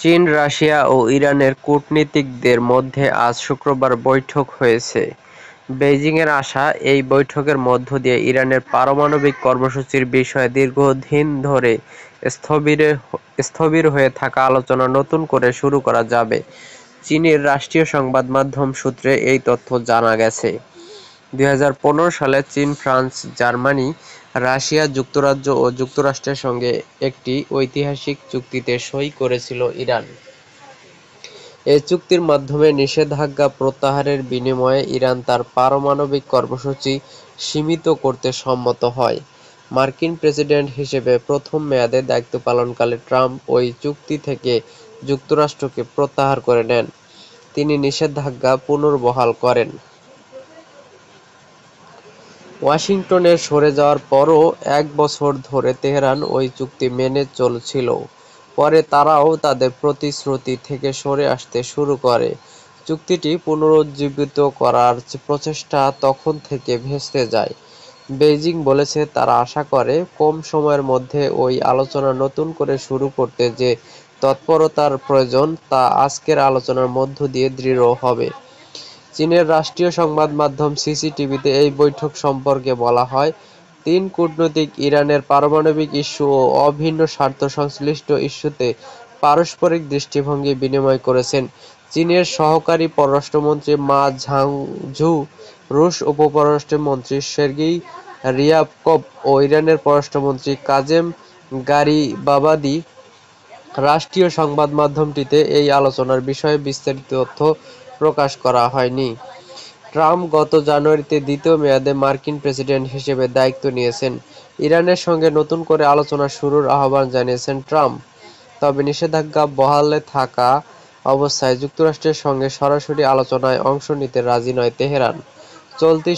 চীন, রাশিয়া ও ইরানের কূটনীতিকদের মধ্যে আজ শুক্রবার বৈঠক হয়েছে। বেইজিংয়ের আশা, এই বৈঠকের মধ্য দিয়ে ইরানের পারমাণবিক কর্মসূচির বিষয়ে দীর্ঘদিন ধরে স্থবির হয়ে থাকা আলোচনা নতুন করে শুরু করা যাবে। চীনের রাষ্ট্রীয় সংবাদ মাধ্যম সূত্রে এই তথ্য জানা গেছে। ২০১৫ সালে চীন, ফ্রান্স, জার্মানি, রাশিয়া, যুক্তরাজ্য ও যুক্তরাষ্ট্রের সঙ্গে একটি ঐতিহাসিক চুক্তিতে সই করেছিল ইরান। এই চুক্তির মাধ্যমে নিষেধাজ্ঞা প্রত্যাহারের বিনিময়ে ইরান তার পারমাণবিক কর্মসূচি সীমিত করতে সম্মত হয়। মার্কিন প্রেসিডেন্ট হিসেবে প্রথম মেয়াদে দায়িত্ব পালনকালে ট্রাম্প ওই চুক্তি থেকে যুক্তরাষ্ট্রকে প্রত্যাহার করে নেন। তিনি নিষেধাজ্ঞা পুনর্বহাল করেন। ওয়াশিংটনের সরে যাওয়ার পরও ১ বছর ধরে তেহরান ওই চুক্তি মেনে চলছিল। পরে তারাও তাদের প্রতিশ্রুতি থেকে সরে আসতে শুরু করে। চুক্তিটি পুনরুজ্জীবিত করার প্রচেষ্টা তখন থেকে ভেস্তে যায়। বেইজিং বলেছে, তারা আশা করে কম সময়ের মধ্যে ওই আলোচনা নতুন করে শুরু করতে যে তৎপরতার প্রয়োজন তা আজকের আলোচনার মধ্য দিয়ে দৃঢ় হবে। চীনের রাষ্ট্রীয় সংবাদ মাধ্যম সিসিটিভিতে এই বৈঠক সম্পর্কে বলা হয়, তিন কূটনীতিক ইরানের পারমাণবিক ইস্যু ও অভিন্ন স্বার্থ সংশ্লিষ্ট ইস্যুতে পারস্পরিক দৃষ্টিভঙ্গি বিনিময় করেছেন। চীনের সহকারী পররাষ্ট্রমন্ত্রী মা ঝাংঝু, রুশ উপ-পররাষ্ট্রমন্ত্রী সের্গেই রিয়াবকভ ও ইরানের পররাষ্ট্রমন্ত্রী কাজেম গারিবাবাদি। রাষ্ট্রীয় সংবাদ মাধ্যমটিতে এই আলোচনার বিষয়ে বিস্তারিত তথ্য প্রকাশ করা হয়নি। ট্রাম্প গত জানুয়ারিতে দ্বিতীয় মেয়াদে মার্কিন প্রেসিডেন্ট হিসেবে দায়িত্ব নিয়েছেন। ইরানের সঙ্গে নতুন করে আলোচনা শুরুর আহ্বান জানিয়েছেন ট্রাম্প। তবে নিষেধাজ্ঞা বহালে থাকা অবস্থায় যুক্তরাষ্ট্রের সঙ্গে সরাসরি আলোচনায় অংশ নিতে রাজি নয় তেহরান। চলতি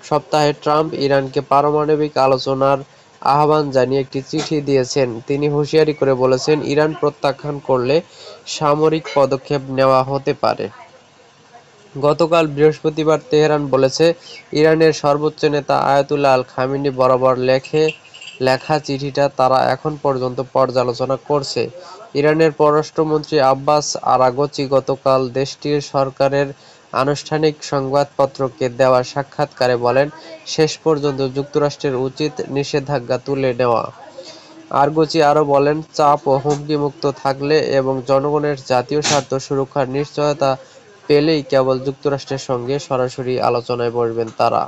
সপ্তাহে ট্রাম্প ইরানকে পারমাণবিক আলোচনার আহ্বান জানিয়ে একটি চিঠি দিয়েছেন। তিনি হুঁশিয়ারি করে বলেছেন, ইরান প্রত্যাখ্যান করলে সামরিক পদক্ষেপ নেওয়া হতে পারে। গতকাল বৃহস্পতিবার তেহরান বলেছে, ইরানের সর্বোচ্চ নেতা আয়াতুল্লাহ আল খামেনি বরাবর লেখা চিঠিটা তারা এখন পর্যন্ত পর্যালোচনা করছে। ইরানের পররাষ্ট্রমন্ত্রী আব্বাস আরাগচি গতকাল দেশটির সরকারের আনুষ্ঠানিক সংবাদপত্রকে দেওয়া সাক্ষাৎকারে বলেন, শেষ পর্যন্ত যুক্তরাষ্ট্রের উচিত নিষেধাজ্ঞা তুলে নেওয়া। আরগচি আরও বলেন, চাপ ও হুমকিমুক্ত থাকলে এবং জনগণের জাতীয় স্বার্থ সুরক্ষার নিশ্চয়তা পেলেই কেবল যুক্তরাষ্ট্রের সঙ্গে সরাসরি আলোচনায় বসবেন তারা।